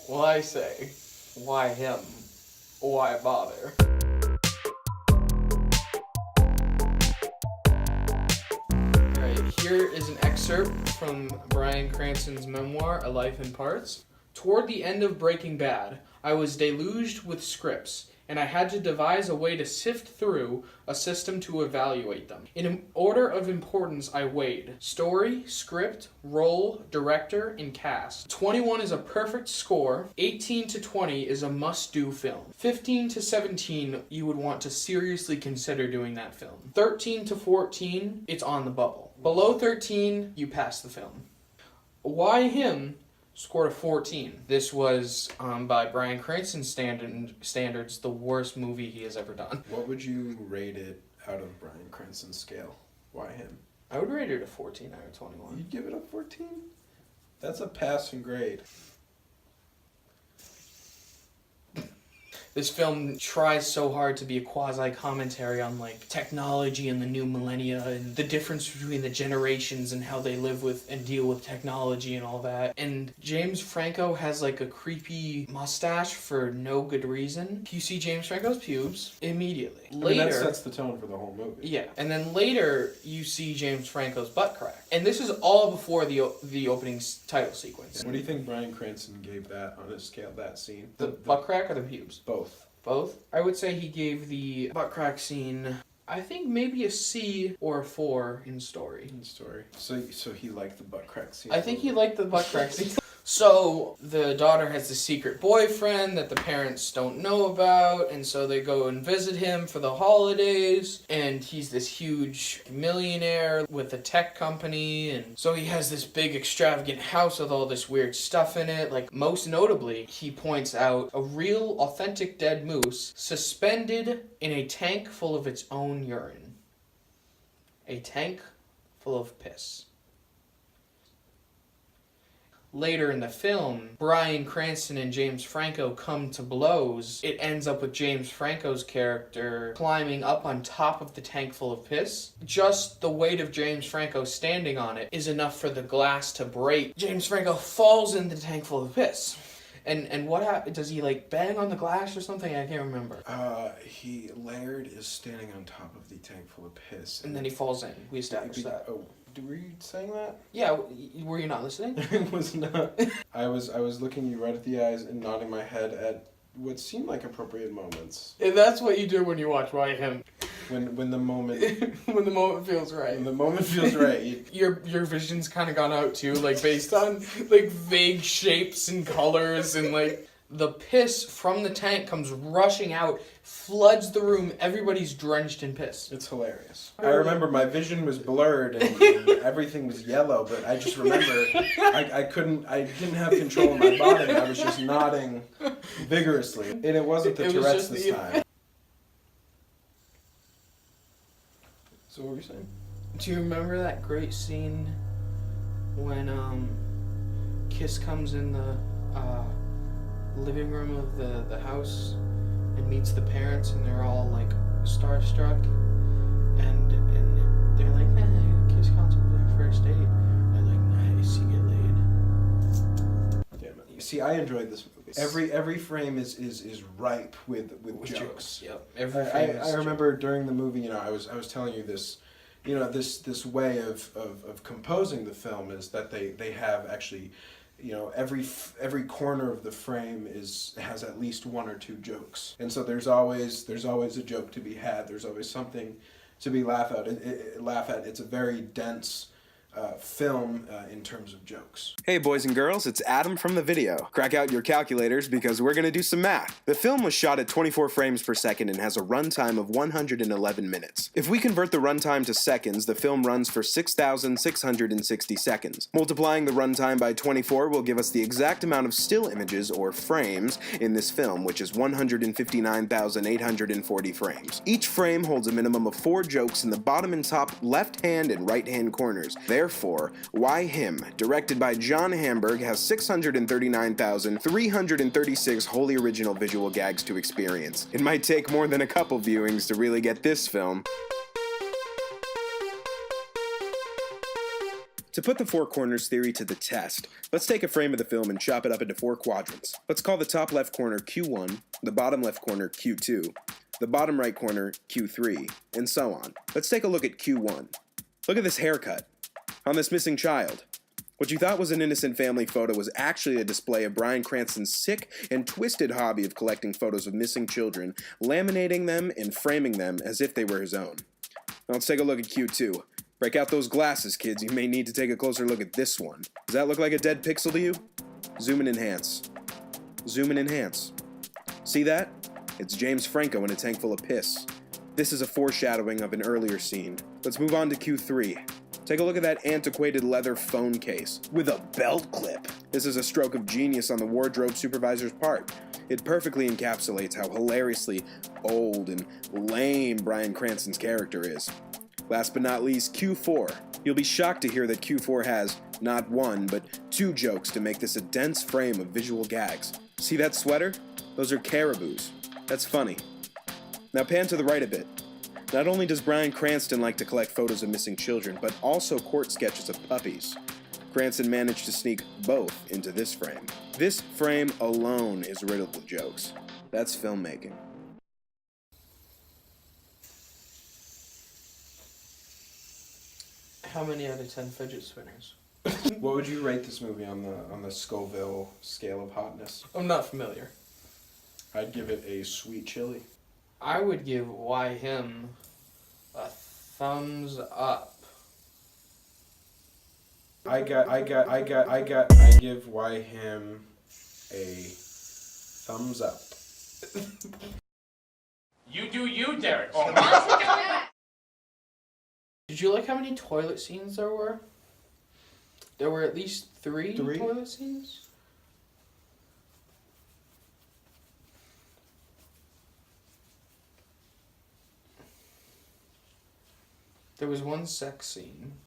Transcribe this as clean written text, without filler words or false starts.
Well, I say, why him? Why bother? Alright, here is an excerpt from Bryan Cranston's memoir, A Life in Parts. Toward the end of Breaking Bad, I was deluged with scripts, and I had to devise a way to sift through a system to evaluate them. In order of importance, I weighed story, script, role, director, and cast. 21 is a perfect score. 18 to 20 is a must-do film. 15 to 17, you would want to seriously consider doing that film. 13 to 14, it's on the bubble. Below 13, you pass the film. Why him? Scored a 14. This was, by Bryan Cranston standards, the worst movie he has ever done. What would you rate it out of Bryan Cranston's scale? Why him? I would rate it a 14 out of 21. You'd give it a 14? That's a passing grade. This film tries so hard to be a quasi-commentary on, like, technology and the new millennia and the difference between the generations and how they live with and deal with technology and all that. And James Franco has, like, a creepy mustache for no good reason. You see James Franco's pubes immediately. Later, that sets the tone for the whole movie. Yeah, and then later you see James Franco's butt crack. And this is all before the opening title sequence. What do you think Bryan Cranston gave that on a scale, that scene? The butt crack or the pubes? Both. Both? I would say he gave the butt crack scene, I think maybe a C or a 4 in story. So he liked the butt crack scene? I think he liked the butt crack scene. So the daughter has a secret boyfriend that the parents don't know about, and so they go and visit him for the holidays, and he's this huge millionaire with a tech company, and so he has this big extravagant house with all this weird stuff in it. Like, most notably, he points out a real authentic dead moose suspended in a tank full of its own urine. A tank full of piss. Later in the film, Bryan Cranston and James Franco come to blows. It ends up with James Franco's character climbing up on top of the tank full of piss. Just the weight of James Franco standing on it is enough for the glass to break. James Franco falls in the tank full of piss. And what happens? Does he, like, bang on the glass or something? I can't remember. Laird is standing on top of the tank full of piss. And then he falls in. We established that. Oh, were you saying that? Yeah, were you not listening? I was not. I was looking you right at the eyes and nodding my head at what seemed like appropriate moments. And that's what you do when you watch Why Him. When the moment when the moment feels right. When the moment feels right. Your vision's kind of gone out too, like based on like vague shapes and colors, and like the piss from the tank comes rushing out, floods the room. Everybody's drenched in piss. It's hilarious. I remember my vision was blurred and everything was yellow, but I just remember I didn't have control of my body. I was just nodding vigorously, and it wasn't the Tourette's this time. So what were you saying? Do you remember that great scene when Kiss comes in the living room of the house and meets the parents, and they're all like starstruck, and they're like, Kiss comes over their first date. They're like, nice, you get laid. Damn it. See, I enjoyed this movie. Every frame is ripe with jokes. Yep. Every frame I remember during the movie, I was telling you this, this way of composing the film is that they have actually, every corner of the frame has at least one or two jokes, and so there's always a joke to be had. There's always something to be laugh at. It's a very dense film in terms of jokes. Hey boys and girls, it's Adam from the video. Crack out your calculators because we're gonna do some math. The film was shot at 24 frames per second and has a runtime of 111 minutes. If we convert the runtime to seconds, the film runs for 6,660 seconds. Multiplying the runtime by 24 will give us the exact amount of still images, or frames, in this film, which is 159,840 frames. Each frame holds a minimum of 4 jokes in the bottom and top left-hand and right-hand corners. Therefore, Why Him, directed by John Hamburg, has 639,336 wholly original visual gags to experience. It might take more than a couple viewings to really get this film. To put the four corners theory to the test, let's take a frame of the film and chop it up into four quadrants. Let's call the top left corner Q1, the bottom left corner Q2, the bottom right corner Q3, and so on. Let's take a look at Q1. Look at this haircut on this missing child. What you thought was an innocent family photo was actually a display of Bryan Cranston's sick and twisted hobby of collecting photos of missing children, laminating them and framing them as if they were his own. Now let's take a look at Q2. Break out those glasses, kids. You may need to take a closer look at this one. Does that look like a dead pixel to you? Zoom and enhance. Zoom and enhance. See that? It's James Franco in a tank full of piss. This is a foreshadowing of an earlier scene. Let's move on to Q3. Take a look at that antiquated leather phone case with a belt clip. This is a stroke of genius on the wardrobe supervisor's part. It perfectly encapsulates how hilariously old and lame Bryan Cranston's character is. Last but not least, Q4. You'll be shocked to hear that Q4 has not one, but two jokes to make this a dense frame of visual gags. See that sweater? Those are caribous. That's funny. Now pan to the right a bit. Not only does Bryan Cranston like to collect photos of missing children, but also court sketches of puppies. Cranston managed to sneak both into this frame. This frame alone is riddled with jokes. That's filmmaking. How many out of 10 fidget spinners? What would you rate this movie on the Scoville scale of hotness? I'm not familiar. I'd give it a sweet chili. I would give Why Him a thumbs up. I give Why Him a thumbs up. You do you, Derek. Did you like how many toilet scenes there were? There were at least three toilet scenes? There was one sex scene.